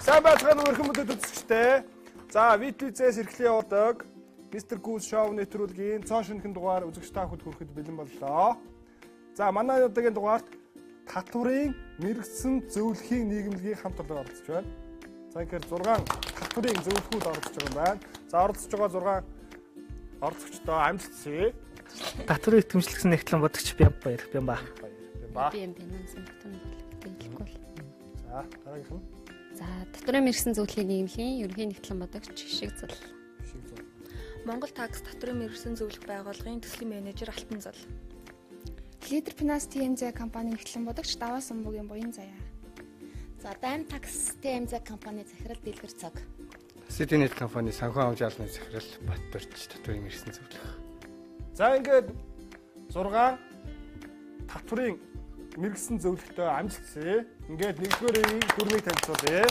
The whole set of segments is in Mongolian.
Сайн байцгаана уу өрхөн бүтэд үзэгчтэй. За, Витвизээс эрхлэн явуулдаг Mr. Goose Show нэвтрүүлгийн цоо шинэхэн дугаар үзэгч та бүхэнд хүрэхэд бэлэн боллоо. За, манай удаагийн дугаарт татврын мэрэгсэн зөвлөхийн нийгэмлэгийн хамт олонний оролцож байна. За, тэгэхээр 6 татврын зөвлөхүүд оролцож байгаа юм байна. За, оролцож байгаа 6 оролцогчдоо амжилтсэ. Татврын итгэмжлэгсэн нэгтлэн бодогч Бямбаяр. Бямба. Бямбинансан татврын төлөвлөгөө. За, дараагийнх нь. За, татврын мэрэгсэн зөвлөхийн нийгэмлэгийн ерөнхий нэгтлэн бодогч Шиг Зул. Монгол такс татврын мэрэгсэн зөвлөх байгууллагын төслийн менежер Алтан Зул. Лидер Finance TMZ компани нэгтлэн бодогч Даваа Сумбугийн буян заяа. За, Dime Tax TMZ компани захирал Дэлгэр Цаг. Citynet компани санхүү амж албаны захирал Баттурч татврын мэрэгсэн зөвлөх. За, ингээд 6 татврын мэрэгсэн зөвлөлтөй амжилтсэ. Ингээд 1-р үеийн дүрмийг танилцуулъя.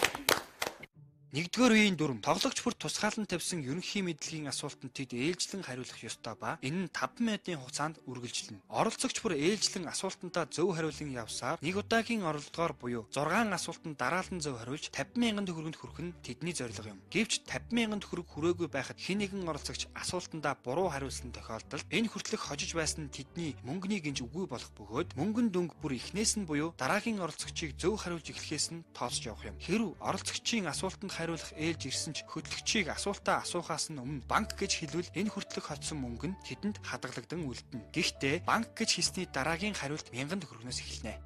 1-р үеийн дүрм тоглогч бүр тусгаалan тавьсан ерөнхий мэдлэгийн асуултанд тэд ээлжлэн хариулах ёстой ба энэ нь 5 минутын хугацаанд үргэлжилнэ. Оролцогч бүр ээлжлэн асуултандаа зөв хариулан явсаар 1 удаагийн оролдогоор буюу 6 асуултанд дараалан зөв хариулж 50,000 төгрөгөнд хүрэх нь тэдний зорилго юм. Гэвч 50,000 төгрөг хүрээгүй байхад хэн нэгэн оролцогч асуултандаа буруу хариулсан тохиолдолд энэ хүртэлх хожиж байсан нь тэдний мөнгөний гинж үгүй болох бөгөөд мөнгөн дүнг бүр эхнээс нь буюу дараагийн оролцогчийг зөв хариулж эхлэхээс нь тооцож явах юм. Хэрв оролцогчийн асуултанд хариулах ээлж ирсэн ч хөтлөгчийг асуултаа асуухаас нь өмнө банк гэж хэлвэл энэ хүртэлх хоцсон мөнгө нь тэдэнд хадгалагдан үлдэнэ. Гэхдээ банк гэж хэлсний дараагийн хариулт 1000 төгрөгнөөс эхэлнэ.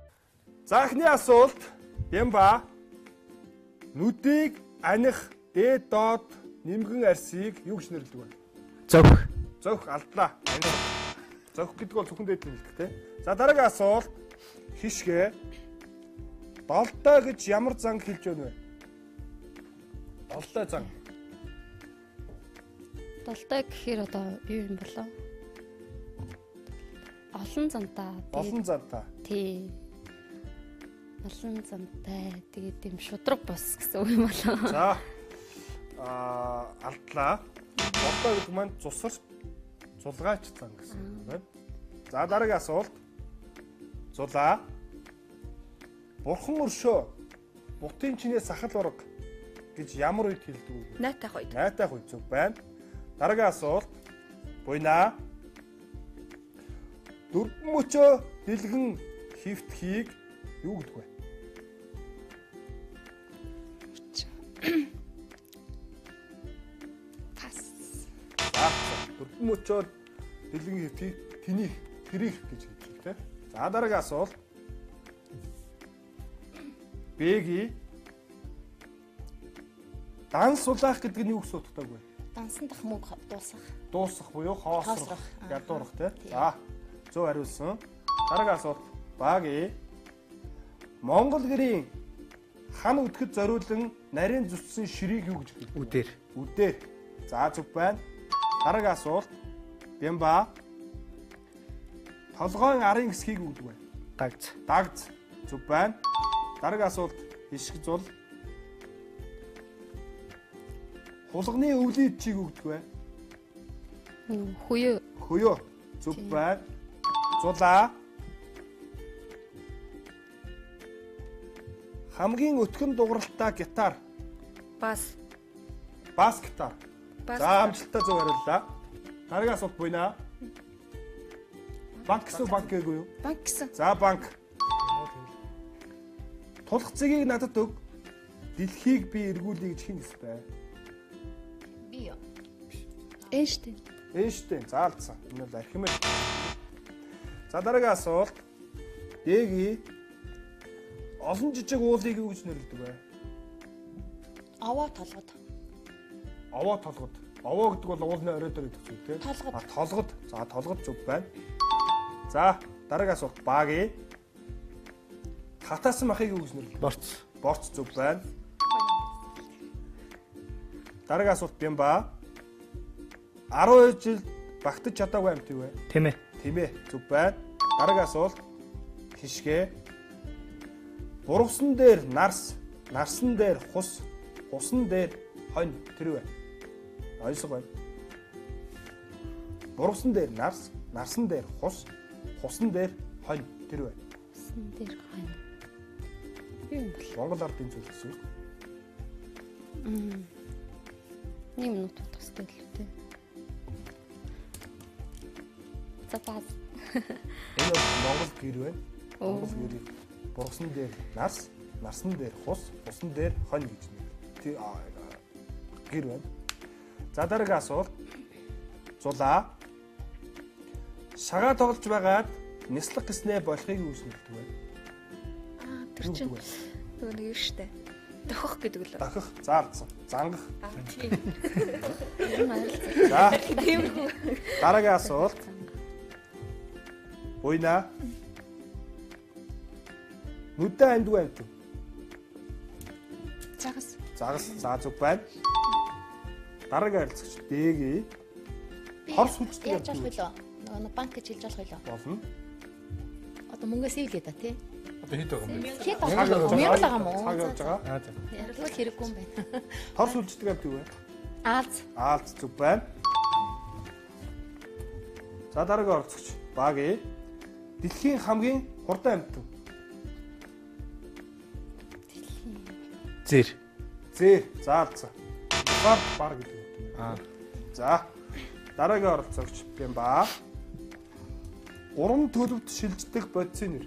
За, эхний асуулт. Бямба нүдийг аних дээд доод нэмгэн арсыг юу гэж нэрлэдэг вэ? Зөх. Зөх алдлаа. Зөх гэдэг бол зөвхөн дээд нэмэлт те. За, дараагийн асуулт. Хишгэ долдоо гэж ямар зан хэлж байна вэ? Долдоо зан. Долдоо гэхээр одоо юу юм болов? Олон зантаа. Олон зантаа. Тий. Олон зантай. Тэгээд юм шудраг бус гэсэн үг юм болов. За. Алдлаа. Долдоо гэдэг маань цусар зулгаач зан гэсэн үг байна. За, дараагийн асуулт. Зулаа. Бурхан өршөө. Бутын чинээс сахал ураг гэж ямар үед хэлдэг вэ? Найтах үед. Найтах үед зөв байна. Дараагийн асуулт. Буйна. Дөрвөн мөчөө дэлгэн хөвтхийг юу гэдэг вэ? Пас. За, дөрвөн мөчөө дэлгэн хөвтхийг тэрийг гэж хэлдэг тийм. За, дараагийн асуулт. Бэги данс сулаах гэдэг нь юу гэсэн утгатай вэ? Дансан дах мөг дуусах. Дуусах буюу хоосрох, ядуурах тийм. За, зөв хариулсан. Дараагийн асуулт. Баги Монгол гэрийн хан үтгэд зориулан нарийн зүтсэн ширийг юу гэж хэлдэг? Үдээр. Үдээр. За, зөв байна. Дараагийн асуулт. Бямба толгойн арын хэсгийг юу гэдэг вэ? Дагц. Дагц. Зөв байна. Дараагийн асуулт. Хишг зул. Хулганы өвлийн чиг өгдөг бай. Хуё. Хуё. Зөв байна. Зулаа. Хамгийн өтгөн дугралтай гитар. Бас. Бас гитар. За, амжилттай зөв хариуллаа. Дараагийн асуулт буйна. Банк гэсэн банк гэгүй юу? Банк гэсэн. За, банк. Тулах цэгийг надад өг. Дэлхийг би эргүүлье гэж хэн хэлсэн? Би юу? Эйнштейн. Эйнштейн заалдсан. Энэ бол Архимед. За, дараагийн асуулт. Дэги олон жижиг уулыг юу гэж нэрлэдэг вэ? Овоо толгод. Овоо толгод. Овоо гэдэг бол уулны орой дээр идэх зүйл тийм. Толгод. Толгод. За, толгод зөв байна. За, дараагийн асуулт. Баги хатаасан махыг юу гэж нэрлэдэг? Борц. Борц зөв байна. Дараагийн асуулт. Бямба 12 жил багтаж чадаагүй амт юу вэ? Тэмээ. Тэмээ. Зөв байна. Дараагийн асуулт. Хишгэ буруусан дээр нарс, нарсан дээр хус, хусан дээр хонь тэр вэ? Ойлгох байна. Буруусан дээр нарс, нарсан дээр хус, хусан дээр хонь тэр вэ? Хусан дээр хонь. Монгол ардын зүйл гэсэн үг. 1 минут бодох хэрэгтэй л үү. За бааз. Энэ бол Монгол гэр байна. Монгол гэрийг бургасан дээр нарс, нарсан дээр хус, хусан дээр хонь гэж нэг. Тий гэр байна. За дараагийн асуулт. Зулаа. Шагаа тоглож байгаад нислэг гэснээ болохыг үүснэлдэг байна. Тэр чинь нөгөө нэг юм штэ. Дохих гэдэг л. Дахих, заалцсан, зангах. Тийм. За. Дараагийн асуулт. Буйна. Нүдэн андгүй амт. Загас. Загас, за зүг байна. Дараагийн харилцагч дээгий. Хорс хүчтэй яаж болох вэ? Нөгөө банк гэж хэлж болох вэ? болно. Одоо мөнгөөс ивлээ да тий. Одоо хэд байгаа юм бэ? Хэд байгаа юм уу? Цаг явж байгаа. Ярилгал хэрэггүй юм байна. Хорс хүчтэй амт юу вэ? Аалз. Аалз зүг байна. За дараагийн оролцогч Баги. Дэлхийн хамгийн хурдан амт. Зэр. Зэр, заалцсан. Бар гэдэг. За. Дараагийн оролцогч Бямба. Уран төлөвт шилждэг бодисын нэр.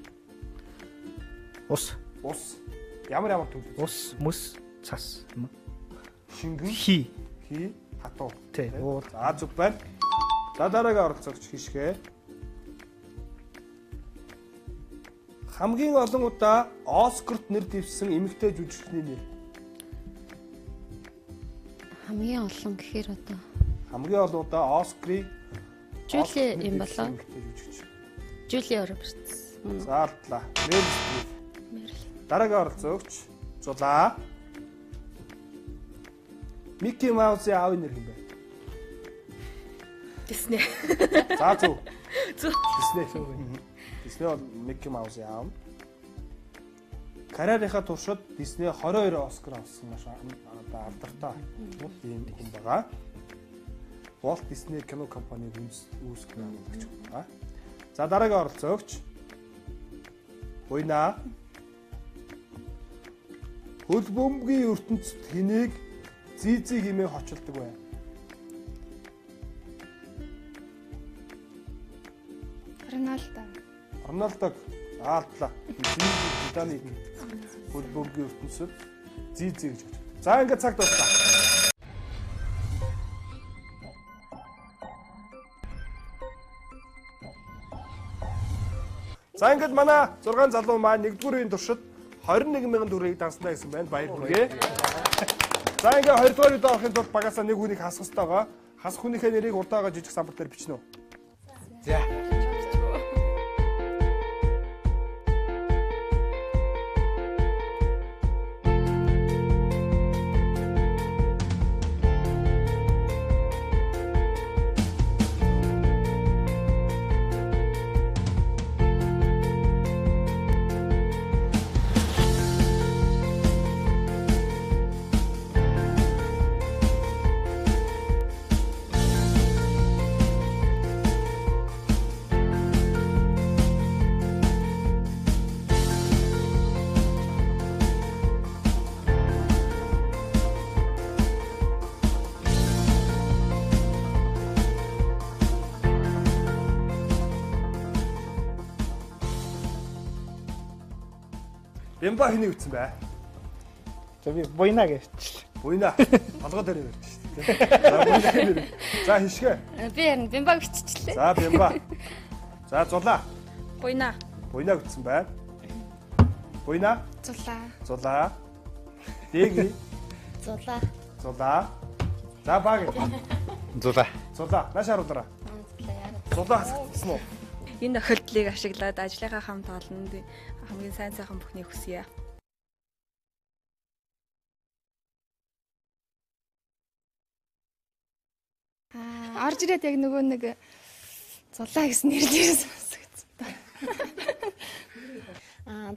Ус, Ус. Ямар төлөв? ус, мөс, цас, Шингэн, хий. хатуу. Тий, уур. За зүг байна. За дараагийн оролцогч Хишгэ. Хамгийн олон удаа Оскарт нэр дэвшсэн эмэгтэй жүжигчний нэр. Хамгийн олон гэхээр одоо Хамгийн олон удаа Оскарыг Жули юм болоо. эмэгтэй жүжигч. Жули Робертс. Заалтлаа. Дараагийн оролцогч Зулаа. Микки Маусын аав нэр хэм бэ? Дисней. За зүг. Зүг. Дисней. Дисней бол Микки Маусын аав. Карьерийнхаа туршид Дисней 22 Оскар авсан маш одоо алдартай юм байгаа. Walt Disney кино компаниг үүсгэх гэж байна. За дараагийн оролцогч Буйна. Хөл бөмбөгийн ертөнцид хэнийг зизиг хэмээн хочилдог байна. Роналдо. Роналдог аалтлаа. Зиданы хөл бөмбөгийн ертөнцид зизиг гэж хочилдог. За ингээд цаг дуусна. За ингээд манай 6 залуу маань 1-р үеийн туршид 21,000 төгрөгийг дансна гэсэн байна. Баяр хүргэе. За ингээд 2-р үед орохын тулд багасаа нэг хүнийг хасах хэрэгтэй байгаа. Хасах хүнийхээ нэрийг уртаагаа жижиг самбар дээр бичнэ үү? За. Бямба хэнийг ütсэн бэ? За би буйна гэж. Буйна. Толгой дээр ярьж шүү дээ. За Хишгэ. Би харин Бямбаг биччихлээ. За Бямба. За Зулаа. Буйна. Буйна ütсэн байна. Буйна. Зулаа. Дэги. Зулаа. За Баг. Зулаа. Нааш харуулаарай. Зулаа гэсэн үү? Энэ тохиолдлыг ашиглаад ажлынхаа хамт олонд хамгийн сайн бүхнийг хүсье. Орж ирээд яг нөгөө нэг зулаа гэсэн нэрлээс сонсогдсон та.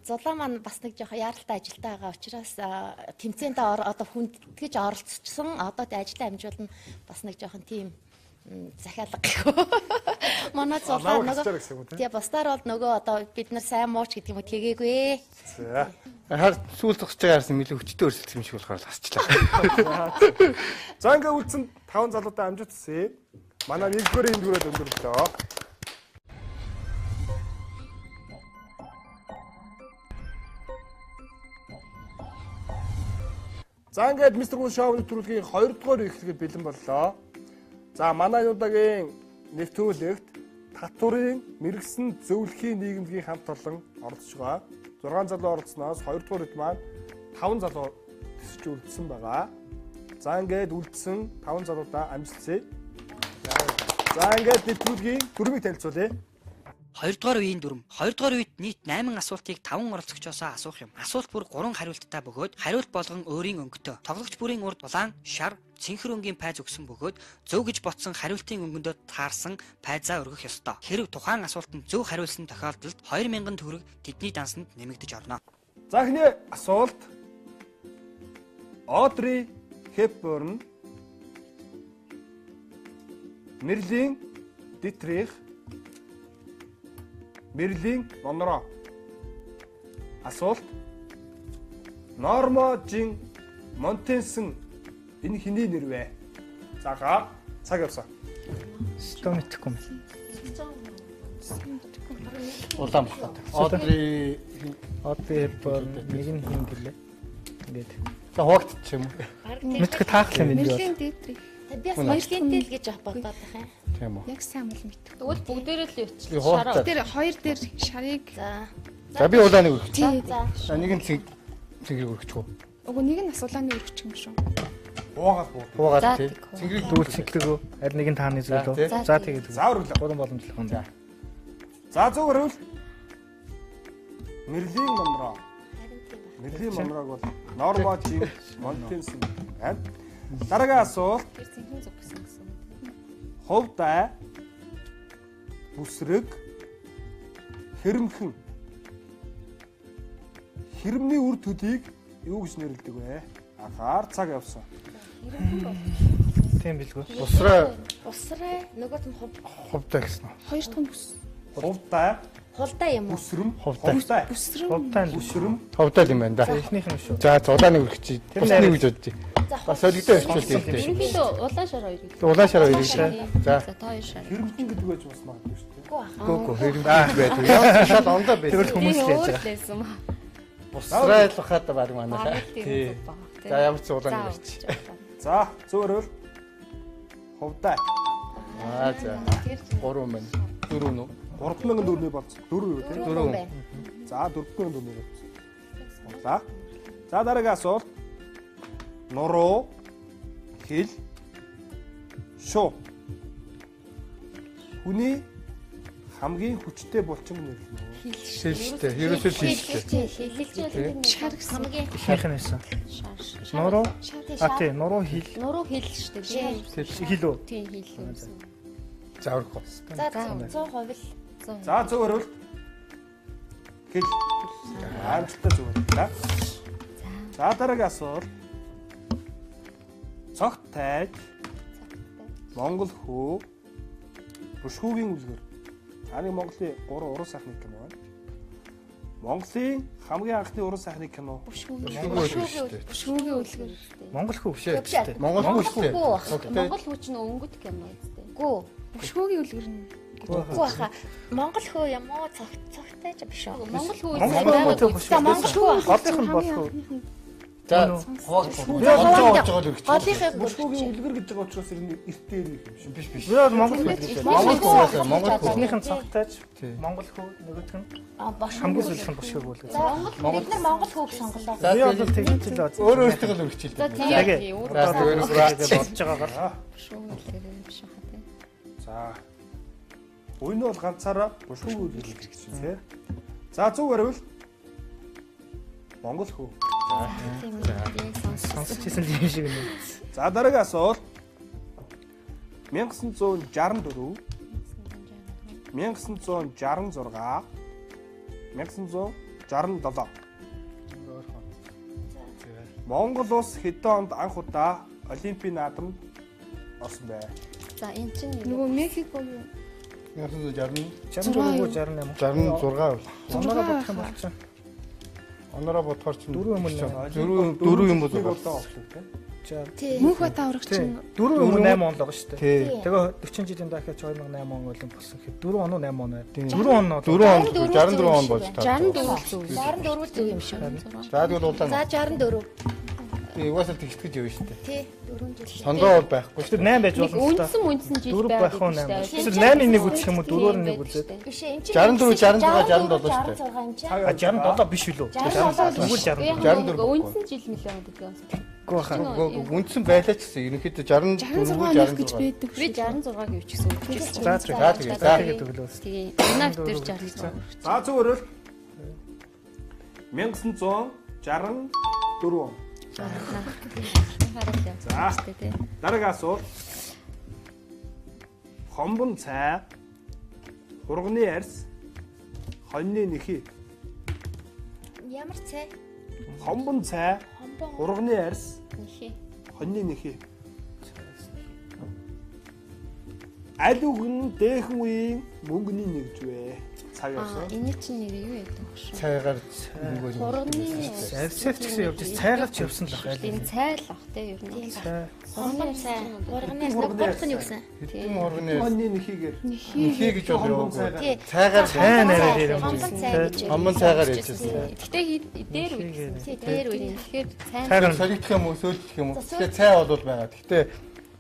Зулаа маань бас нэг жоохон яаралтай ажилтаа байгаа учраас тэмцээнд одоо хүндгэж оролцсон. Одоо тэ ажлаа амжуулна бас нэг жоохон тийм захиалга гэхүү. Манай зулаа нөгөө тий бусдаар бол нөгөө одоо бид нар сайн мууч гэдэг юм уу тэгээгүй. За. Хар сүүл зогсож байгаа харсан илүү хүчтэй өрсөлдөх юм шиг болохоор хасчлаа. За ингээ үлдсэн 5 залуудаа амжилт хүсье. Манай 1-р эндгүүрээ өндөрлөө. За ингээд мистер Гүн шоуны төрөлгийн 2-р эхлэхэд бэлэн боллоо. За манай удаагийн нэвтрүүлэгт татварын мэрэгсэн зөвлөхийн нийгэмлэгийн хамт олон оролцож байгаа. 6 залуу оролцсноос 2-р хэд маань 5 залуу төсөж үлдсэн байгаа. За ингээд үлдсэн 5 залуудаа амжилтсая. За ингээд нэвтрүүлгийн дүрмийг танилцуулъя. 2 дугаар үеийн дүрм. 2 дугаар үед нийт 8 асуултыг 5 оролцогчоосоо асуух юм. Асуулт бүр 3 хариулттай бөгөөд хариулт болгон өөрийн өнгөтэй. Тоглогч бүрийн урд улаан, шар, цэнхэр өнгийн пайз өгсөн бөгөөд зөв гэж ботсон хариултын өнгөндөө таарсан пайзаа өргөх ёстой. Хэрэг тухайн асуултанд зөв хариулсан тохиолдолд 2000 төгрөг тэдний дансанд нэмэгдэж орно. За эхний асуулт. Audrey Hepburn, Merlin Dietrich, Merlin Monroe. Асуулт. Norma Jean Motenson энэ хэний нэр вэ? За цаг явсан. Стомитгүй. Улаан багтаа. Одри Hepburn нэг нь хин гэлээ. Ингээд. За хугт ч юм уу. Мэдгүй таах юм байна. Мерлийн Дитрих. Би бас Мерлийн гэж бодоод байх юм. Тийм үү. Яг сайн бол мэдгүй. Тэгвэл бүгдээрээ л Би өвчлээ. хугтаа. Тэр хоёр дээр шарыг За. За би улааныг өргөч. За. Нэг нь цэнгэрийг өргөчихөө. Уг нэг нь асуулааны өргөч юм шүү. Уугаад буу. Хуугаад тий. Цэнгэрийг Дүүл цэнхлэгөө харин нэг нь тааны зүйлөө. За тэгээд. За өргөлөө. Гурван боломжлох юм. За. За зөв өргөл. Merlin Monroe. Merlin Monroe бол Norma Jean Motenson байна. Дараагийн асуулт. Тэр цэнхэн зүг гэсэн гэсэн. Хувдай бүсрэг хэрэмхэн хэрэмний үр төдийг юу гэж нэрлэдэг вэ? Ахаар цаг явсан. Тийм билгүй. Усраа Нөгөөт нь хувтаа гэсэн үү? Хоёр дахь нь бүс. Хувдай хулдаа юм уу? бүсрэм Хувтай. Бүсрэм. бүсрэм Хувтаа юм байна да. Эхнийх нь шүү. За улааныг өргөчих. Бусны гэж бодчих. Бас солигдоо өрчүүл тийм. Ерөнхийдөө улаан шар хоёрыг. Улаан шар хоёрыг. За. За та хоёр шар. хэрэмхэн гэдэг байж бас магадгүй шүү дээ. Гүг хэрэг байдаг. Яа шал ондоо байдаг. Тэгвэл хүмүүс л яаж байгаа. лээсэн маа. Усраа л хаад баг манайхаа. Багт тийм зүг баг. За ямар ч улааныг өрчих. За зөв өрөөл. Хувдай За. 3 мэн. 4 нү. 3400 болсон. 4 юу тийм? 4. За 4400 болсон. За. За дараагийн асуулт. Нуруу хил шуу. Хүний хамгийн хүчтэй булчин нэрлэнэ. Шилжтэй. Ерөөсөө шилжтэй. Шар гэсэн. Хамгийн Эхнийх нь байсан. Шар. Нуруу. Тийм, нуруу хил. Нуруу хил шүү дээ. Хил үү? Тийм хил юмсан. За өргөх. За 100% л. За зөв өрөөл. Хил. Амжилттай зөв өрөөл. За дараагийн асуулт. Цогт тайж Монгол хөө бүшгүүгийн үлгэр. Аны Монголын 3 уран сайхны кино байна. Монголын хамгийн анхны уран сайхны кино. Бүшгүүгийн үлгэр. Монгол хүү Шээ. Гүвшээ. Монгол хүчтэй. Монгол хүч нь өнгөт кино үстэй. Гүү. Бүшгүүгийн үлгэр нь. Гүү хаа. Монгол хөө юм уу? Цогтой ч биш үү? Монгол хүү За Монгол хөө. Голынх нь болох уу? За. Голынхыг Бүшгүүгийн үлгэр гэж байгаа учраас эртээр юм шиг биш биш. Би бол Монгол хүү гэж байна. Монгол хүү. Эхнийх нь цогтойч. Монгол хүү нөгөөх нь хамгийн сүүлийнх нь бушгыг үлгэр. Бид нар Монгол хөөг сонголоо. За Би бол тэгж л бод. өөр өөртөө л өргөчих За л. тийм Тэгээд өөр болж байгаагаар. шүүн үлгэр юм шиг хаа тийм. За. Уйн бол ганцаараа бүшгүүгийн үлгэр гэж чинь тий. За зөв өрөөл. Монгол хөө. Тийм яг Сонсож ирсэн юм шиг нэ. За дараагийн асуулт. 1964 1966 1967 Монгол улс хэдэн онд анх удаа Олимпийн наадамд орсон бэ? За эн чинь Нөгөө Мехико юу? 1960 66 68. 66 Онороо бодох юм бол чинь. Онороо бодохоор ч 4 юм уу? 4 юм бол байгаа. Мөнх бата урагч чинь 4 юм 8 он л байгаа шүү дээ. Тий. Тэгээ 40 жилийн дахиад 2008 он олимп болсон гэхэд 4 он уу 8 он байд. 4 он 64 он болж таа. 64 л зөв юм шиг. За тэгвэл улаан. За 64. Тий, угаасаа тэгтгэж явна шүү дээ. Тий, 4 жил. Сондоо бол байхгүй шүү дээ. 8 байж болно шүү дээ. Үндсэн жил 4 байх уу 8. Эсвэл 8-ийн нэг үзэх юм уу 4-оор нэг үзээд. Биш энэ 64 66 67 шүү дээ. 67 биш үү? 67. Тэгвэл 64. Үндсэн жил нэлээд байдаг юм. Үндсэн байлаа ч гэсэн ерөнхийдөө 64 гэж байдаг. Би 66-г юу ч гэсэн үгүй. За тэгээ төглөөс. Тэгээ манай битэр 66. За зөвөрөл 1964 он. За дараагийн асуулт. Хомбон цай, хурганы арьс, хоньны нэхий. Ямар цай? Хомбон цай, хурганы арьс, Нэхий. хоньны нэхий. Аль үг нь дээхэн үеийн мөнгөний нэгж вэ? Цаг явсан. Энэ чинь нэр юу яадаг вэ? цайгаар нэг бол Хурганы Арьсэлт гэсэн явж цайгаар ч явсан л байна. энэ цай л ах те ер нь. Хурганы цай. Хурганы гурван нь юу гэсэн? хэдэн хурганы Хоньны нэхийгээр. нэхий гэж бол яваагүй. Тий. Цайгаар Цай нэрээр юм. Хомбон цай гэж. аман цайгаар хэлсэн. Гэтэ дээр үү? Тий, дээр үү. Тэгэхээр цай Цайгаар солигдох юм уу, сөөлдөх юм уу? Тэгээ цай бол байгаа. Гэхдээ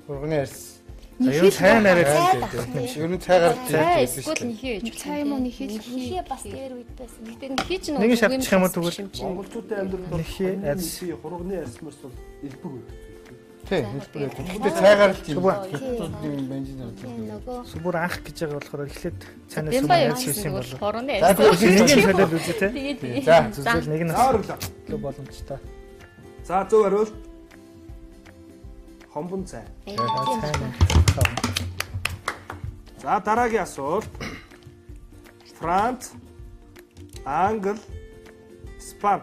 хурганы арьс Юу цай нэрээр хэлдэг. ер нь цайгаар цай хэлсэн эсвэл шүү дээ. нэхий гэж. Цай юм уу нэхий? Нэхий бас дээр үед байсан. Гэтэ нэхий чинь Нэг нь шалтчих юм уу тэгвэл? Монголчуудын амьдралд Нэхий, арьс. хурганы арьс мөрс бол элбэг байдаг. Тий. Гэхдээ цайгаар л юм бензин Нөгөө Сүбүр анх гэж байгаа болохоор эхлээд цайнаас Бямба өмнө явуулсан хийсэн бол болов. хорооны За тэгвэл нэг нь солиод үзье те. тэгээд За Зөвхөн нэг нь За орлоо. л боломжтой. За зөв хариулт. Хомбон цай. За дараагийн асуулт. Франц, Англи, Испани.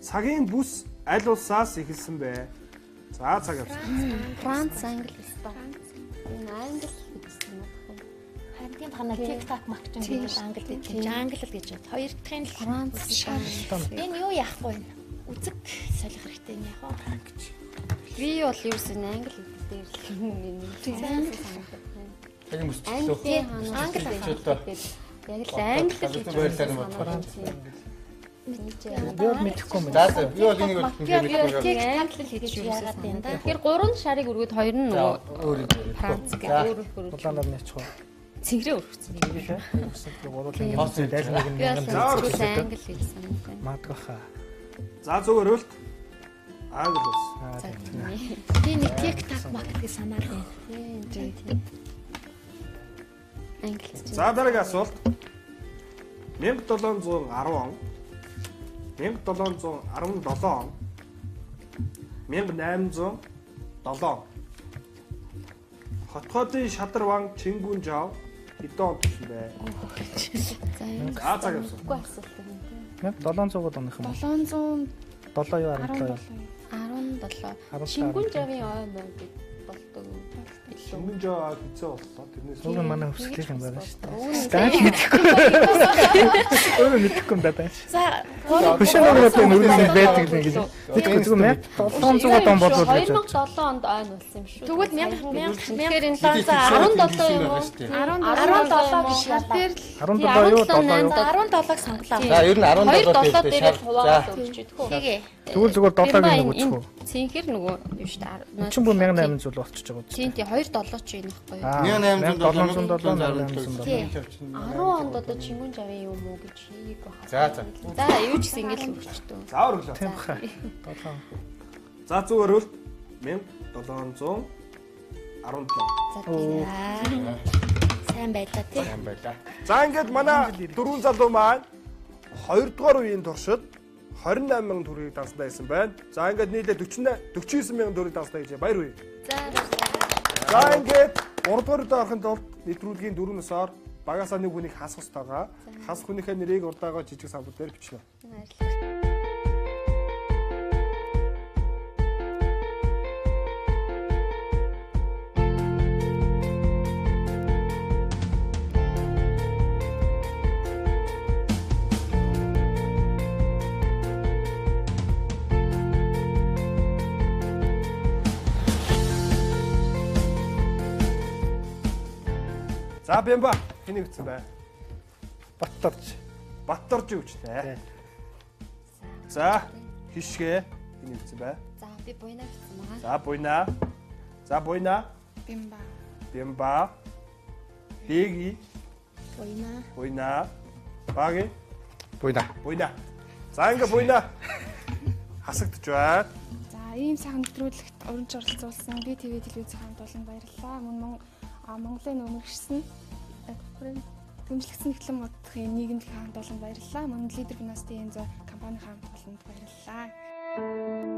Цагийн бүс аль улсаас эхэлсэн бэ? За цаг явсан. Франц, Англи, Испани. Энэ англи гэсэн юм байна. харин танаа TikTok маркетинг гэж англи гэж англи гэж бод. Хоёр дахын л Франц, энэ юу яахгүй вэ? Үзэг солих хэрэгтэй юм яах вэ гэж. би бол юу гэсэн англи дээр л санагдав. цагийн бүс Англи Англи яг л англи гэж баярлалаа. Би бол мэдэхгүй юм. За би бол энийг бол англи гэж яагаад юм да? Тэгэхээр 3 шарыг өргөд 2 нь нөгөө өөр юм. Франц гэх өөр өөр Улаанаар нэчих уу? цэнгэрээ өргөцсөн. Гуруулын Би дайл нэг бол нь англи гэж санагдав. магадгүйхаа. За зөв хариулт. Англи ус. Би нэг TikTok маркетинг санаад байна. Англи. За дараагийн асуулт. 1710 он, 1717 он, 1807 Хотгоодын шадар ван Чингүн жав хэдэн он төсөн бэ? За цаг явсан. Үгүй асуулт байна. 700-аад оных юм. 700 юу 17 юу? 17. Чингүн жавын ой мөн гэж болдог. Чингүн жав хэцүү боллоо. Тэрнээс Уг нь манай хөсгөх юм байна шүү дээ. Үүн Дааж мэдэхгүй. Өөрөө мэдэхгүй юм да байж. За Хөшөөнөөгийн нүрийн байдаг нэг л. Тэгэхгүй зүгээр 700-аад он болов уу гэж. 2007 онд ой нуулсан юм шүү. тэгвэл Тэгэхээр энэ 17 17 юм уу? 17 биш шал дээр 17 юу 7 юу? 17-г сонглоо. За ер нь 17 7 дээр дээр хуваалт өгч идэх үү? Тэгээ. Тэгвэл зүгээр 7-ыг нэг үчих үү? Цэнхэр нөгөө юу шүү дээ. Чинь бүр 1800 болчихж байгаа үү? Тийм тий 2 7 ч юм ихгүй. 1807 10 онд одоо Чингүн жавын юм уу гэж хийг баха. За. За юу ч гэсэн ингэж өгчтөө. За өглөө. Тийм баха. За зөв хариулт 1717. За тийм. Сайн байлаа тий. За ингээд манай дөрвөн залуу маань 2 дугаар үеийн туршид 28 мянган төгрөгийг данстай байсан байна. За ингээд нийлээ 49 мянган төгрөгийг данстай гэж баяр хүргэе. За ингээд 3 дугаар үедээ орохын тулд нэвтрүүлгийн 4 насаар багасаа нэг хүнийг хасах хэрэгтэй байгаа. Хасах хүнийхээ нэрийг урдаагаа жижиг самбар дээр бичнэ. Баярлалаа. За Бямба хэнийг үтсэн бай? Батторж. Батторж үчтэй. За хишгэ хэнийг үтсэн бай? За би буйна гэсэн байгаа. За буйна. За буйна. Бямба. Бямба. Биги. Буйна. Буйна. Баги. Буйна. Буйна. За ингээ буйна. Хасагдж байна. За ийм сайхан нэвтрүүлэгт урьж оролцуулсан BTV телевизийн хамт олон баярлалаа. Мөн Монголын нөмөрчсөн дэмжлэгдсэн эхлэн модхийн нийгэмдэх хамт олон баярлалаа. Мөн лидер бинастын Энзо компани хамт олонд баярлалаа.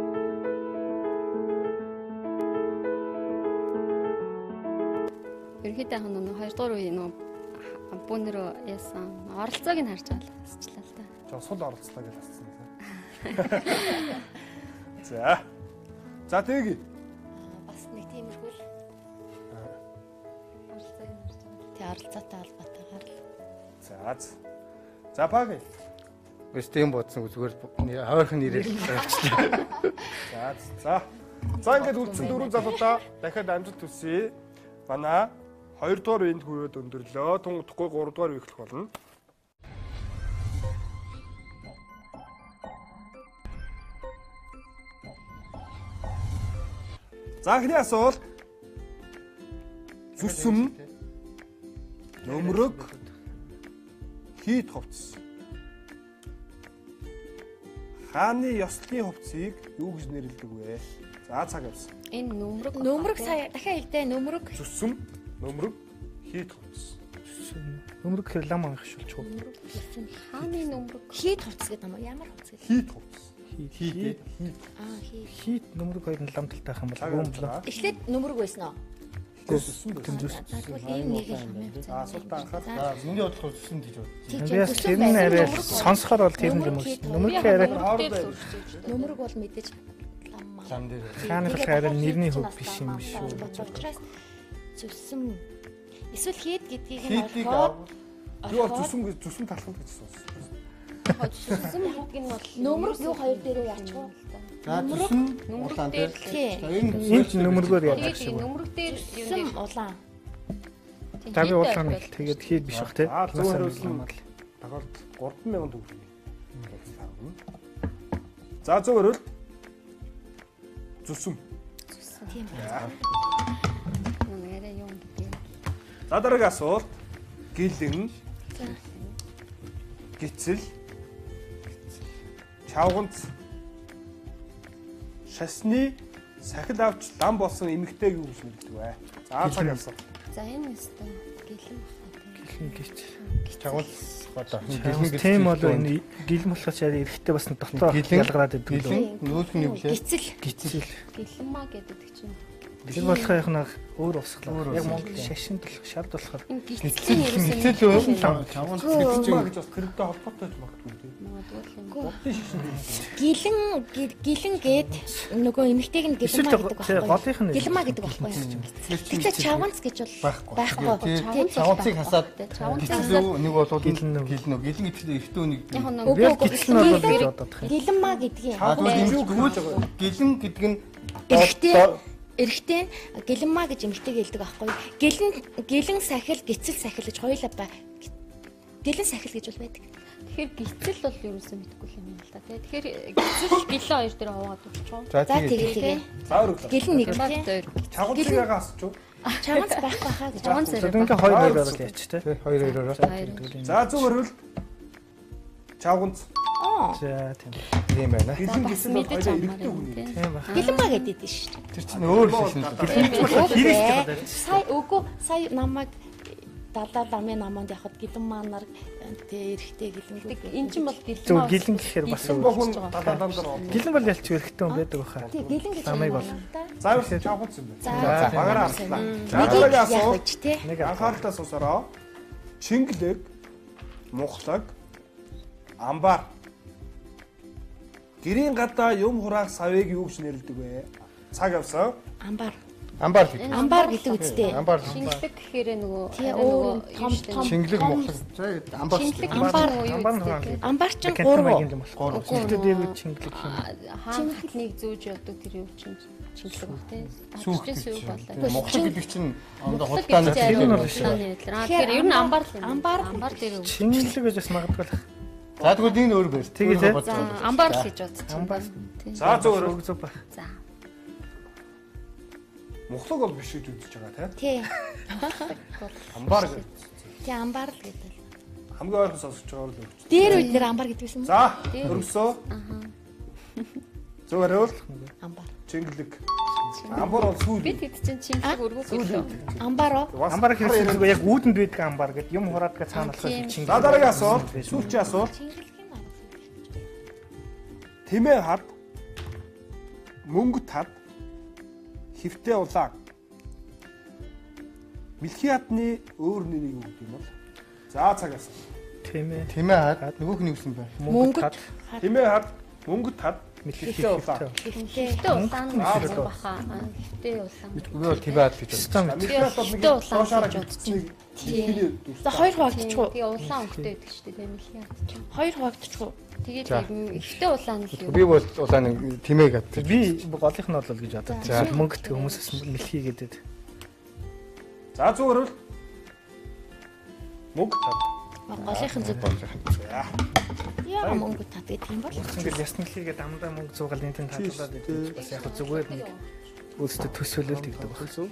Ерөнхийдөө яг нэг 2 дугаар үеийн нэг бүүнөрөө яасан оролцоог нь харж байгаа асчлаа л да. Жоо сул оролцлоо гэж асуусан. За. За тэгийг. Бас нэг тиймэрхүү л. Оролцоог нь харж байгаа. Тэ оролцоотой холбоотойгоор л. За. За баг. Өстө юм бодсон зүгээр хойрхон нэрээр авчлаа. За. За ингээд үлдсэн 4 залуудаа дахиад амжилт хүсье. Манай 2 дугаар үеинд хүрээд өндөрлөө. Тун утгагүй 3 дугаар үе эхлэх болно. За эхний асуулт. Зүсэм нөмрөг хийт хувцас. Хааны ёслолын хувцсыг юу гэж нэрлэдэг вэ? За цаг явсан. Энэ нөмрөг Сая дахиад хэлдэ нөмрөг. Зүсэм нөмрөг хийт хувцас. Нөмрөг гэхээр лам агшуулж уу. хааны нөмрөг Хийт хувцас гэдэг юм уу? Ямар хувцас гэдэг? Хийт хувцас. Хийт. Хийт. Хийт нөмрөг хоёр нь лам талтай юм бол гүмлээ. Эхлээд нөмрөг байсан уу? Зүсэм байна. Тэгвэл ийм нэг юм. Асуултаа анхаарал. Миний бодлохоор зүсэн гэж бод. Яс тэр нь арай сонсохоор бол тэр юм шиг. Нөмрөг арай Нөмрөг бол мэдээж Лам дээр. хааны болохоор нэрний хөв биш юм шүү. Учраас зүсэм эсвэл хийт гэдгийг нь Хийтийг олоход юу зүсэм талхал гэж сонссон. зүсэм гэдэг нь бол нөмрөг юу хоёр дээрээ яачих вэ? За зүсэн нөмрөг дээр Тий. Энд нөмрөгөөр яадаг шиг. нөмрөг дээр юу Зүсэм улаан. За би уулаан л тэгээд хийд биш бах те. Аа зөв хариулсан тохиолдолд 3,000 төгрөг. За зөв хариул. Зүсэм. Тийм. нэрээ юм гэдэг. За дараагийн асуулт. Гэлэн. Гицэл. Чавганц. Шасны сахил авч лам болсон эмэгтэйг юу гэж нэрлэдэг вэ? За цаг явсан. За энэ өстой гэлэн Гэлэн гэж. чагуулс одоо Тийм бол энэ гэлэн болохоос яа эрэхтэй бас дотоо ялгараад идэв лөө. нөөц нь юу блэ? Гицэл. гэлэн маа гэдэг чинь. Тэр болох яг нэг өөр усглаа. Яг Монгол шашинд болох шард болохоор Энэ гисцэн ерөөсөө Гицэл үү? Чагуулс гэдэг чинь гэж бас тэрэгтэй холбоотой ч магадгүй тийм. Гэлэн гээд нөгөө эмэгтэйг нь гэлэмаа гэдэг голынх байхгүй. нь Гэлэмаа гэдэг байхгүй юу? Тэгэхээр чавганц гэж бол байхгүй. чагуулсыг хасаад гицэл үү? Нэг бол гэлэн үү? гэлэн үү? Гэлэн гэхдээ эртөө нэг Яг гицэл нь бол гэж бодоод тах юм. Гэлэмаа гэдгийг. гэлэн гэдэг нь Эрэгтэй гэлэмаа гэж эмэгтэйг хэлдэг байхгүй. Гэлэн сахил, гицэл сахил гэж хоёулаа бай. Гэлэн сахил гэж бол байдаг. Тэгэхээр гисцэл бол ерөөсөө мэдэхгүй юм л да. Тэгэхээр гисцэл гэлэн хоёр дээр хуваагаад өгчихөө. за За тэгээ тэгээ. За өглөө. Гэлэн нэг Бат тийм. дээр. Чавганцыг ягаас ч юу? Чавганц байхгүй хаа гэж. Чавганц Тэр ингээ хоёр хоёроор л яач те. хоёр хоёроо За зөв хариул. Чавганц. За тийм. тийм байна. Гэлэн гисэл бол мэдэж хоёул амаар эрэгтэй юм хүн. тий. Тийм ба. Гэлэмаа гэдэг дээ шүү. Тэр чинь өөр шишин л. Сая үгүй сая намайг далаа ламын наманд явахад гэлэн манар тэ эрэхтэй гэлэн. Энэ чинь бол гэлэн Зөв гэлэн гэхээр бас Бохун далаалан дээр. гэлэн бол ялч эрэхтэй хүн байдаг баха. Тий гэлэн гэж Ламыг бол. За юу чавганц юм бэ? За Багаараа авчлаа. За нэг дараагийн яах асуулт. вэ те? Нэг Анхааралтай сонсороо. Чингэлэг, мухлаг, амбар. Гэрийн гадаа юм хураах савыг юу гэж нэрлэдэг вэ? Цаг явсан. Амбар. Амбар гэдэг. Амбар гэдэг үстэй. Амбар. Шингэлэг гэхээр нөгөө Тий өөр том Шингэлэг мохлог. Амбар. амбар чинь 3. Шингэлэг дээр шингэлэг юм. Хаанхад нэг зүүж явдаг тэр юу чинь шингэлэг баг тий. Сүүх сүүх болоо. Мохлог гэдэг чинь ондоо хултааны тэр нь бол шүү. Тэгэхээр ер нь амбар л юм. Амбар дээр үг. Шингэлэг гэж бас магадгүй л. За тэгвэл энэ өөр байр. Тэгээ тий. За амбар л гэж бодчих. Амбар. За зөв. За. Мохлог бол биш гэж үзэж байгаа тий. Амбар гэдэг. Тий амбар л гэдэг. Хамгийн ойрхон сонсож байгаа л өгч. Дээр үед нэр амбар гэдэг байсан юм. За өргөсөө. Зөв хариул. Амбар. Чингэлэг. Амбар бол сүүл. Бид хэд чинь чингэлэг өргөх гэлээ. Амбар оо. Амбар гэсэн зүгээр яг үүдэнд байдаг амбар гэдэг юм хураадгаа цаана болохоос чинь. За дараагийн асуулт. Сүүлчийн асуулт. Тэмээ хад. Мөнгө тад. Хөвтэй улаан. Мэлхий хадны өөр нэрийг өгдөг юм бол. За цагаас. Тэмээ хад нөгөөх нь юусэн бэ? Мөнгө тад. Тэмээ хад. Мөнгө тад. Мэлхий улаан. Хөвтэй улаан баха. Хөвтэй улаан. Би бол тэмээ хад гэж байна. Мэлхий хад бол нэг доошаараа бодчих. За хоёр хуваагдчихгүй. Тэгээ улаан өнгөтэй байдаг шүү дээ мэлхий хад чинь. Хоёр хуваагдчихгүй. Тэгээд хөвтэй улаан л юу. Би бол улааны тэмээ хад. Би голынх нь бол гэж бодод. Мөнгөтэй хүмүүсээс мэлхий гэдэг. За зүгээр л. Мөнгө тад. Голынх нь зүг болж байгаа. Яа мөнгө тад гэдэг юм бол. Ингээд ясналхийгээ дамдаа мөнгө зуугаал энэ тань татуулаад байдаг. Бас яг зүгээр нэг өөрсдөө төсөөлөлт гэдэг байна.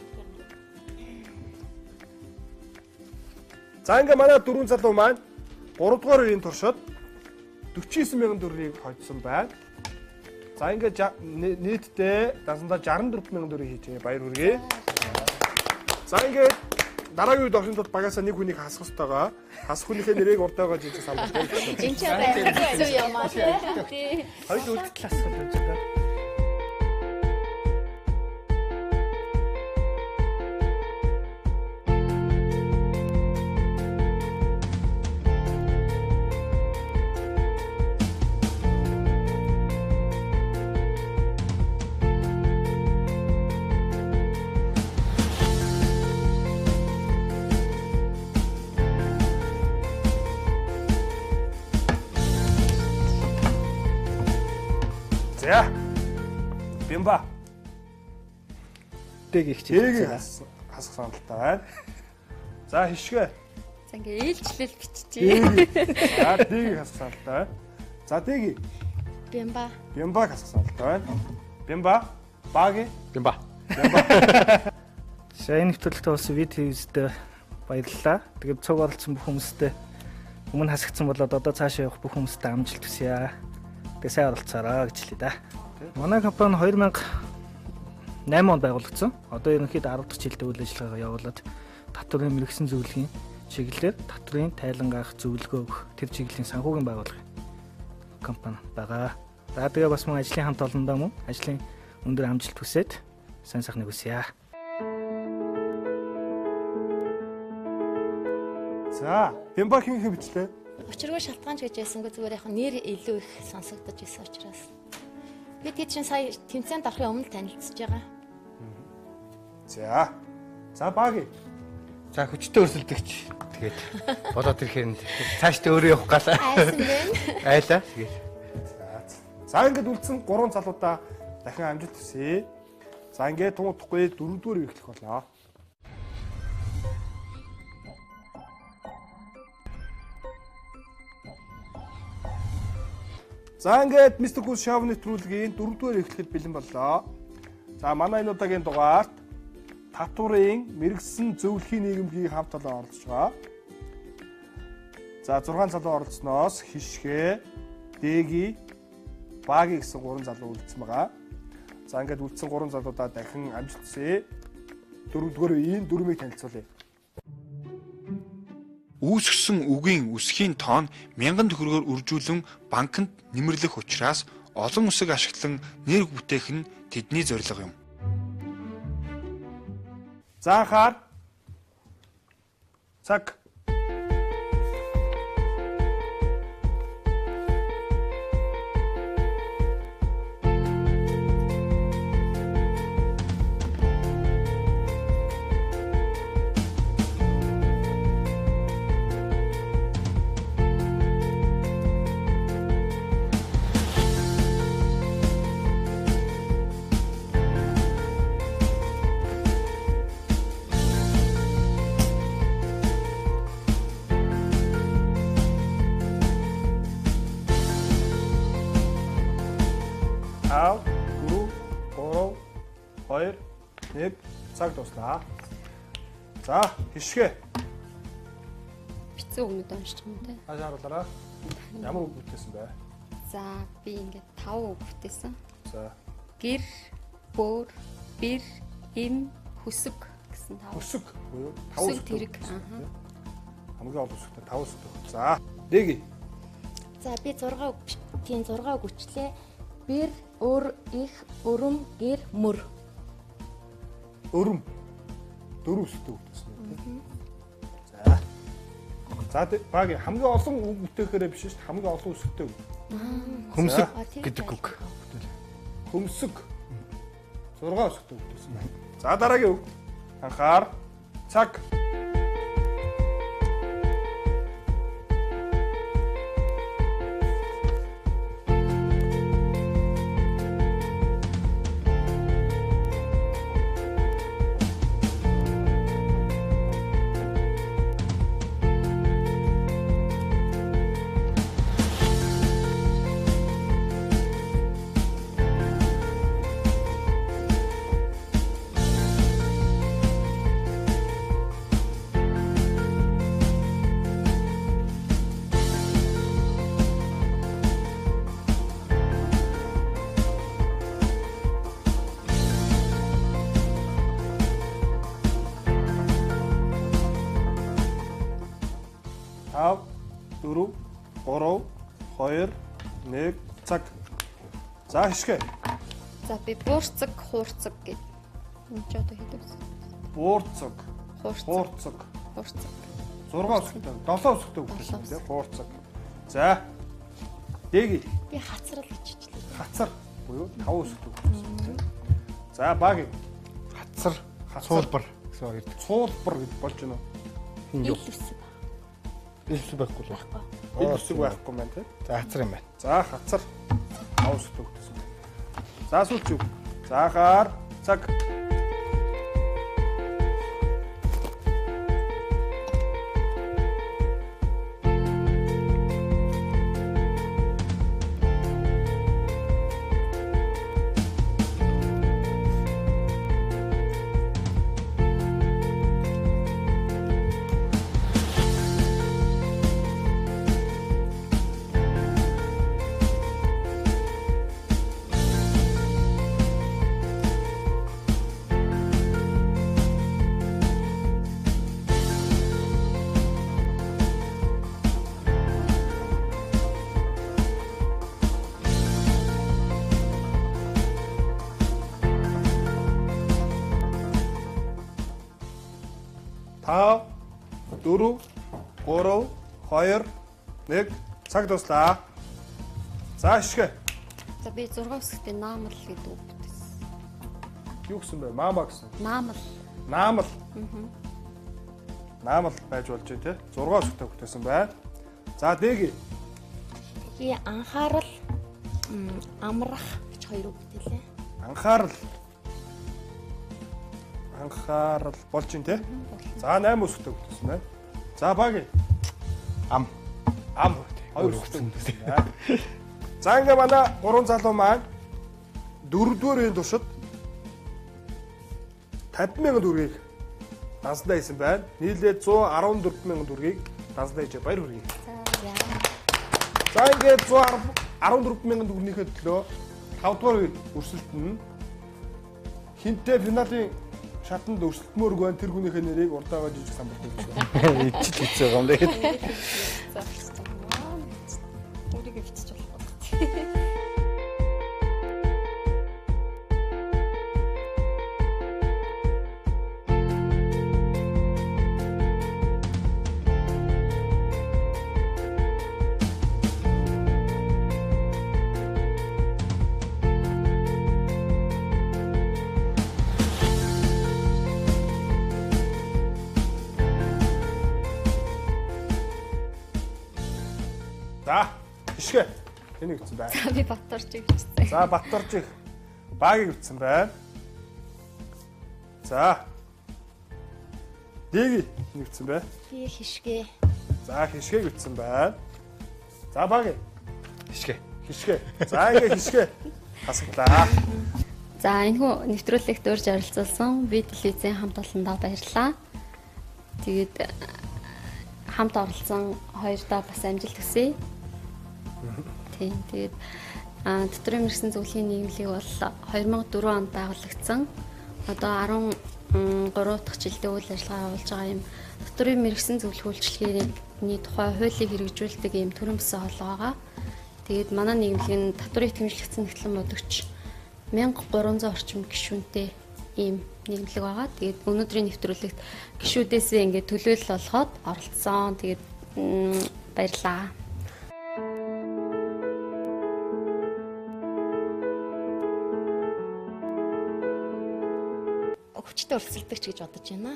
За ингээ манай дөрвөн залуу маань 3 дугаар үеийн туршид 49,000 төгрөгийг хойдсон байна. За ингээ нийтдээ дасандаа 64,000 төгрөг хийжээ. Баяр хүргэе. За ингээ дараагийн үед оршин тул багасаа нэг хүнийг хасах хэрэгтэй байгаа. Хасах хүнийхээ нэрийг урдаагаа жижиг самбартай. Энд ч одоо хэцүү юм аа тий. Хоёул үлдэл асуулт байна даа. За. Бимба. Дэг их чиг. Хасах саналтай байна. За хишгэ. За ингээ ээлжлэл биччихье. За дэг хасах саналтай байна. За дэг. Бимба. Бимба хасах саналтай байна. Бимба. Баги. Бимба. За энэ нэвтрүүлэгт бас видеоздээ баярлалаа. Тэгээд цуг оролцсон бүх хүмүүстээ өмнө хасагдсан болоод одоо цаашаа явах бүх хүмүүстээ амжилт хүсье. Тэгээд сайн оролцоорой гэж хэлье да. Манай компани 2008 онд байгуулагдсан. Одоо ерөнхийдөө 10 дахь жилдээ үйл ажиллагаагаа явуулаад татварын мэрэгсэн зөвлөгийн чиглэлээр татварын тайлангаах зөвлөгөө өгөх тэр чиглэлийн санхүүгийн байгууллагын компани байгаа. За тэгээ бас мөн ажлын хамт олондоо мөн ажлын өндөр амжилт хүсээд сайн сайхныг хүсье. За, Бимба хэн хэвчлээ? Учиргүй шалтгаанч гэж ясангүй зүгээр яг нэр илүү их сонсогдож ирсэн учраас. Би тийм чинь сая тэмцээнд орохын өмнө танилцж байгаа. За. За баги. За хүчтэй өрсөлдөгч. Тэгээд болоод ирэхээр цаашдаа өөрөө явах галаа. Айсан байна. Айлаа. Тэгээд. За ингээд үлдсэн 3 залуудаа дахин амжилт хүсье. За ингээд тунуудахгүй 4-р үе эхлэх болоо. За ингээд Mr. Goose Show нэвтрүүлгийн 4-р эхлэхэд бэлэн боллоо. За манай энэ удаагийн дугаарт татварын мэрэгсэн зөвлөхийн нийгэмгийн хамт олон оролцож байгаа. За 6 залуу оролцсноос хишгэ, дэги, баги гэсэн 3 залуу үлдсэн байгаа. За ингээд үлдсэн 3 залуудаа дахин амжилт хүсье. 4-р үеийн дүрмийг танилцуулъя. Үүсгэсэн үгийн үсгийн тоон 1000 төгрөгөөр үржүүлэн банкнд нэмэрлэх учраас олон үсэг ашиглан нэр бүтээх нь тэдний зорилго юм. За анхаар. Цаг. 5, 4, 3, 2, 1 цаг дуслаа. За, хишгэ. Бицүү өгнөд уншиж юм те. Хашааруулаарай. Ямар үг бүтээсэн бэ? За би ингээд 5 үг бүтээсэн. За. Гэр, бөөр, бэр, эм, хүсэг гэсэн 5. Хүсэг буюу 5 Хүсэг тэрэг. Хамгийн олон үсгтэй 5 үсгтэй. За, дэги. За би 6 үг тийм 6 үг үчлээ. Бэр, өр, их, өрөм, гэр, мөр. Өрөм. 4 үсгтэй бүтээсэн юм. За. За баг хамгийн олон үг бүтээхээрээ биш шүү дээ. Хамгийн олон үсгтэй үг. Хөмсөг гэдэг үг. Хөмсөг. 6 үсгтэй бүтээсэн байна. За дараагийн үг. Анхаар. Цаг. Тав, 4, 3, 2, 1 цаг. За хишгэ. За би буурцаг, хуурцаг гэд. Энд ч одоо хэд үс? Буурцаг, Хуурцаг. хуурцаг. Хуурцаг. 6 үсгтэй, 7 үсгтэй бүтээсэн тийм хуурцаг. За. Дэги. Би хацрал гэж хэлээ. Хацар буюу 5 үсгтэй бүтээсэн тийм. За баг. Хацар, суулбар гэсэн хоёр. Цуулбар гэж болж байна уу? Ил үсэг. Илс байхгүй л Баггүй. Ил үсэг байхгүй юм байна тийм. За хацар юм байна. За хацар 5 үсгтэй бүтээсэн. За сүүлч үг. За хаар цаг. Тав, 4, 3, 2, 1 цаг дуслаа. За хишгэ. За би 6 үсгтэй наамал гэдэг үг бүтээсэн. Юу гэсэн бэ? Маама гэсэн. Наамал. Наамал. Наамал байж болж байна те. 6 үсгтэй бүтээсэн байна. За дэги. Би анхаарал, амрах гэж 2 үг бүтээлээ. Анхаарал. Анхаарал болж байна те. За 8 үсгтэй бүтээсэн байна. За баг. Ам. Ам. 2 үсгтэй бүтээсэн байна. За ингээ манай 3 залуу маань 4-р үеийн туршид 50,000 төгрөгийг дансдаа хийсэн байна. Нийлээд 114,000 төгрөгийг дансдаа хийж баяр хүргэе. За ингээд 114,000 төгрөгийнхээ төлөө 5-р үед өрсөлдөн хинтээ финалийн шатанд өрсөлдмөр гэн тэр хүнийхээ нэрийг урдаагаа жижиг сан болдог гэж байна. Ичл хийцээ юм даа. Өөрийгөө бичиж болохгүй. За, хишгэ. Энийг ütсэн байна. За би Баторжиг бичсэн. За, Баторжиг багийг ütсэн байна. За. Дэги энийг ütсэн байна. Би хишгэ. За, хишгээг ütсэн байна. За, баг. Хишгэ. Хишгэ. За, ингээ хишгэ. Хасагдлаа. За энэхүү нэвтрүүлэгт урьж оролцуулсан би телевизийн хамт олондоо баярлалаа. Тэгээд хамт оролцсон хоёрдоо бас амжилт хүсье. Тийм. Тэгээд дотрын мэргэжлийн зөвлөлийн нийгмлэг бол 2004 онд байгуулагдсан. Одоо 13 дахь жилдээ үйл ажиллагаа явуулж байгаа юм. Дотрын мэргэжлийн зөвлөх үйлчилгээний тухай хуулийг хэрэгжүүлдэг юм төрийн бүсийн хоолой байгаа. Тэгээд манай нийгмлэг нь татварын итгэмжлэгдсэн нэгтлэн бодогч 1300 орчим гишүүнтэй ийм нийгмлэг байгаа. Тэгээд өнөөдрийн нэвтрүүлэгт гишүүдээсээ ингээд төлөөлөл олоход оролцсон. Тэгээд баярлалаа. Хүчтэй өрсөлдөгч гэж бодож байна.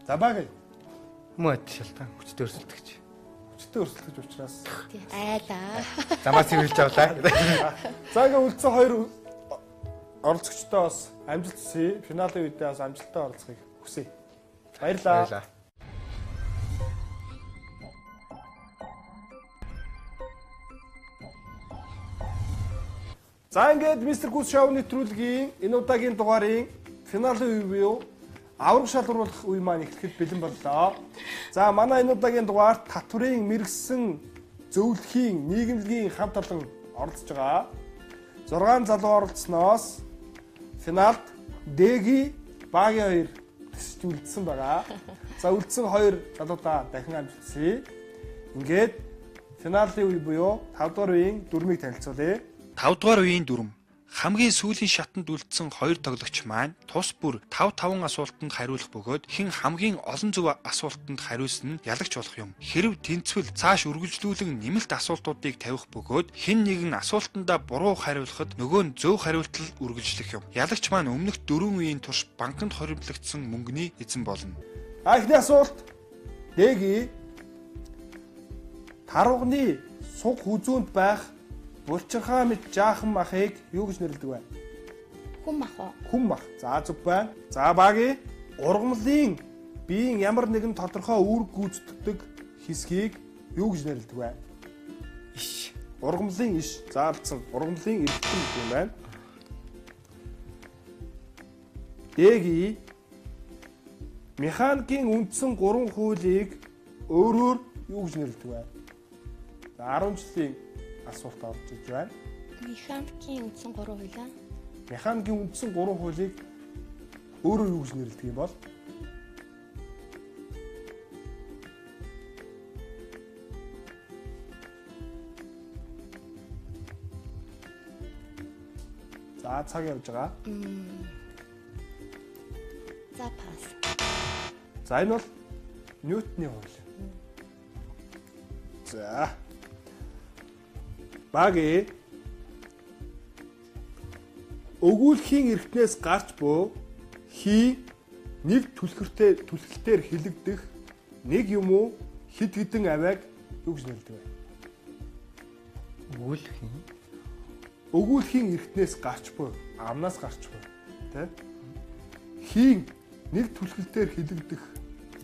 За баг. Мөт шалтгаан хүчтэй өрсөлдөгч. Хүчтэй өрсөлдөгч учраас. Тий. Айлаа. Замаас сэрүүлж авлаа. За ингээ үлдсэн хоёр оролцогчтой бас амжилт хүсье. Финалийн үедээ бас амжилттай оролцохыг хүсье. Баярлалаа. За ингээд Mr. Goose Show нэвтрүүлгийн энэ удаагийн дугаарын финалийн үе буюу авраг шалгаруулах үе маань эхлэхэд бэлэн боллоо. За манай энэ удаагийн дугаарт татврын мэргэжсэн зөвлөхийн нийгэмлэгийн хамт олон оролцож байгаа. 6 залуу оролцсноос финалд Дэги Багийн хоёр төсөж үлдсэн байгаа. За үлдсэн хоёр залуудаа дахин амжилт хүсье. Ингээд финалийн үе буюу 5 дугаар үеийн дүрмийг танилцуулъя. 5 дугаар үеийн дүрм хамгийн сүүлийн шатанд үлдсэн хоёр тоглогч маань тус бүр 5 асуултанд хариулах бөгөөд хэн хамгийн олон зөв асуултанд хариулсан нь ялагч болох юм. Хэрв тэнцвэл цааш үргэлжлүүлэн нэмэлт асуултуудыг тавих бөгөөд хэн нэгэн асуултандаа буруу хариулахад нөгөө нь зөв хариултал үргэлжлэх юм. Ялагч маань өмнөх 4 үеийн турш банкнд хоримтлагдсан мөнгөний эзэн болно. Эхний асуулт. Дэги тарвагны суг хүзүүнд байх булчирхаа мэт жаахан махыг юу гэж нэрлэдэг вэ? Хүн мах уу? Хүн мах. За зүг байна. За Баги ургамлын биеийн ямар нэгэн тодорхой үүрэг гүйцэтгэдэг хэсгийг юу гэж нэрлэдэг вэ? Иш. Ургамлын иш. Заалцсан. Ургамлын эрдэнэ гэх юм байна. Дэги механикийн үндсэн 3 хуулийг өөрөөр юу гэж нэрлэдэг вэ? За 10 жилийн асуулт орж иж байна. Механикийн үндсэн 3 хуулиа. Механикийн үндсэн 3 хуулийг өөрөө юу гэж нэрлэдэг юм бол? За цаг явж байгаа. За пас. За энэ бол Ньютоны хууль. За Баги өгүүлэхийн эрхтнээс гарч буй хий нэг түлхэлтээр хилэгдэх нэг юм уу хэд хэдэн авиаг юу гэж нэрлэдэг вэ? Өгүүлэхийн эрхтнээс гарч буй амнаас гарч буй тэ хий нэг түлхэлтээр хилэгдэх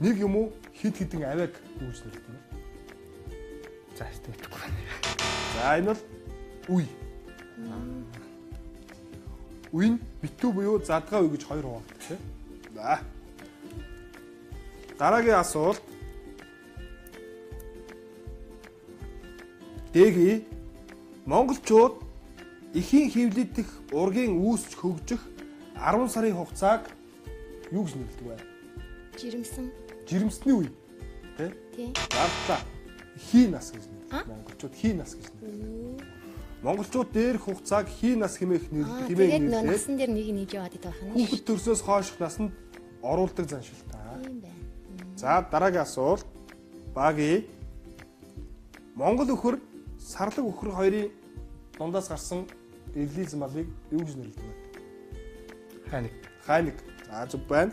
нэг юм уу хэд хэдэн авиаг юу гэж нэрлэдэг вэ? За хэвгүй байна. За энэ бол үе. Үе нь битүү буюу задгаа үе гэж хоёр хуваагддаг тийм. За. Дараагийн асуулт. Дэги монголчууд эхийн хөвлөдөх ургийн үүсч хөгжих 10 сарын хугацааг юу гэж нэрлэдэг вэ? Жирэмсэн. Жирэмсний үе. Тий. Зардлаа. Хий нас гэж нэрлэдэг. Монголчууд хий нас гэж нэрлэдэг. Монголчууд дээрх хугацааг хий нас хэмээх нэрлэдэг. Тэгээд насан дээр нэг нэг яваад идэх байх нь. Хүүхэд төрсөөс хойших насанд оруулдаг заншилтаа. Тийм байна. За дараагийн асуулт. Баги Монгол өхөр, сарлаг өхөр хоёрын дундаас гарсан эглиз малыг юу гэж нэрлэдэг вэ? Хайник. Хайник. За зүг байна.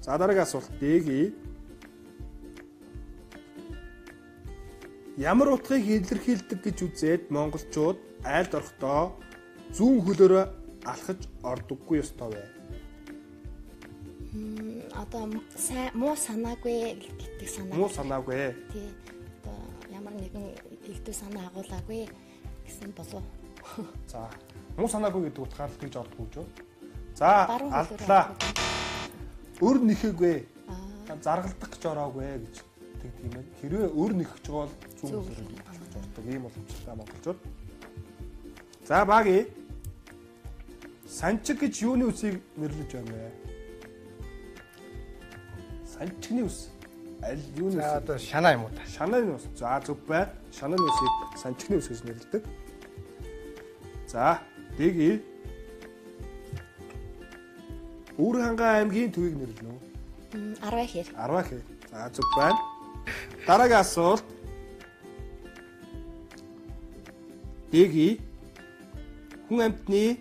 За дараагийн асуулт. Дэги ямар утгыг илэрхийлдэг гэж үзээд монголчууд айлд орохдоо зүүн хөлөөрөө алхаж ордоггүй ёстой вэ? Одоо муу санаагүй гэдэг санаа. Муу санаагүй. Тий. Одоо ямар нэгэн элдв санаа агуулаагүй гэсэн болов. За, муу санаагүй гэдэг утгаар л тэгж ордог гэж юу? За, алдлаа. Өр нэхээгүй. Заргалдах гэж ороогүй гэж тэгдэг юм байна. Хэрвээ өр нэхэж байгаа бол зүүн хөлөөр гэж ордог. Ийм боломжтой монголчууд. За, багий. Санчиг гэж юуны үсийг нэрлэж байна вэ? Санчигны үс. Аль юуны үс? За одоо шанаа юм уу та? Шанааны үс. За зөв бай. Шанааны үсийг санчигны үс гэж нэрлэдэг. За, дэги. Өвөрхангай аймгийн төвийг нэрлэнэ үү? 10 хэр. 10 хэр. За зөв байна. Дараагийн асуулт. Дэги. Хүн амьтны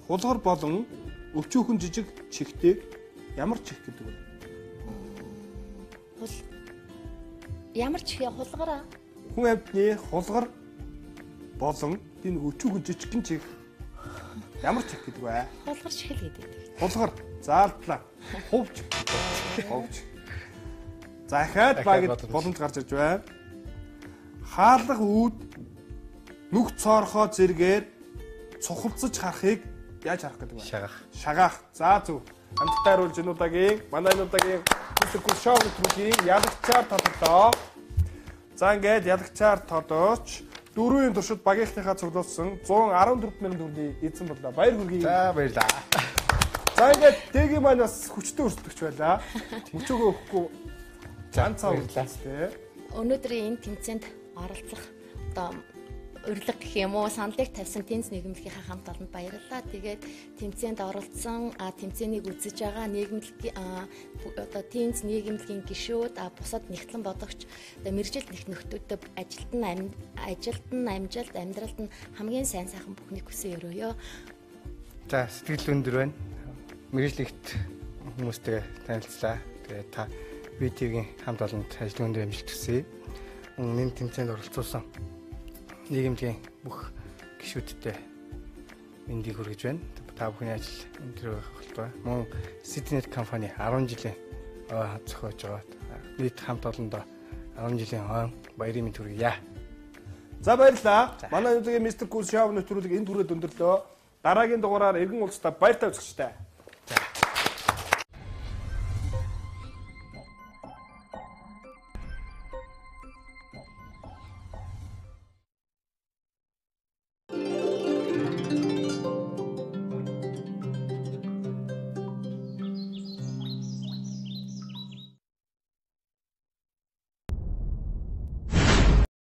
хулгар болон өвчүүхэн жижиг чихтийг ямар чих гэдэг вэ? Ямар чих хулгараа? Хүн амьтны хулгар болон энэ өвчүүхэн жижигхэн чих ямар чих гэдэг вэ? Хулгар чих л гэдэг. Хулгар. Заалтлаа. Хувч. Хувч. За ихээд багт боломж гарч ирж байна. Хаалга үүд нүх цоорхоо зэргээр цухалцаж харахыг яаж харах гэдэг вэ? Шагаах. Шагаах. За зөв. Хамтдаа хариулж энэ удаагийн манай энэ удаагийн Мистер шоу нэвтрүүлгийн ялагчаар тодорлоо. За ингээд ялагчаар тодооч дөрвийн туршид багийнхныхаа цуглуулсан 114 мянган төгрөгийн эзэн боллоо. Баяр хүргэе. За баярлаа. За ингээд дэгийн маань бас хүчтэй өрсөлдөгч байлаа. Хүчөөгөө өгөхгүй ганцаа үргэлжлээ. Өнөөдрийн энэ тэмцээнд оролцох одоо урилга гэх юм уу саналыг тавьсан теннис нийгэмлэгийн хамт олонд баярлалаа. Тэгээд тэмцээнд оролцсон тэмцээнийг үзэж байгаа нийгэмлэгийн одоо теннис нийгэмлэгийн гишүүд бусад нэгтлэн бодогч одоо мэргэжилт нөхдөд ажилд нь амжилт амьдралд нь хамгийн сайн сайхан бүхнийг хүсэн өрөөё. За сэтгэл өндөр байна. Мэргэжлэгт хүмүүстэй танилцлаа. Тэгээд та BTV-ийн хамт олонд ажлын өндөр амжилт хүсье. Өмнө тэмцээнд оролцуулсан нийгэмлэгийн бүх гишүүдтэй мэндийг хүргэж байна. Та бүхний ажил өндөр байх болтугай. Мөн Citynet компани 10 жилийн зохиож байгаа. Нийт хамт олондоо 10 жилийн баярын мэнд хүргье. За баярлалаа. Манай өнөөдрийн Мистер Кул шоу нэвтрүүлэг энэ түрээд өндөрлөө. Дараагийн дугаараар эргэн уулзтаа баяртай үзэгчтэй.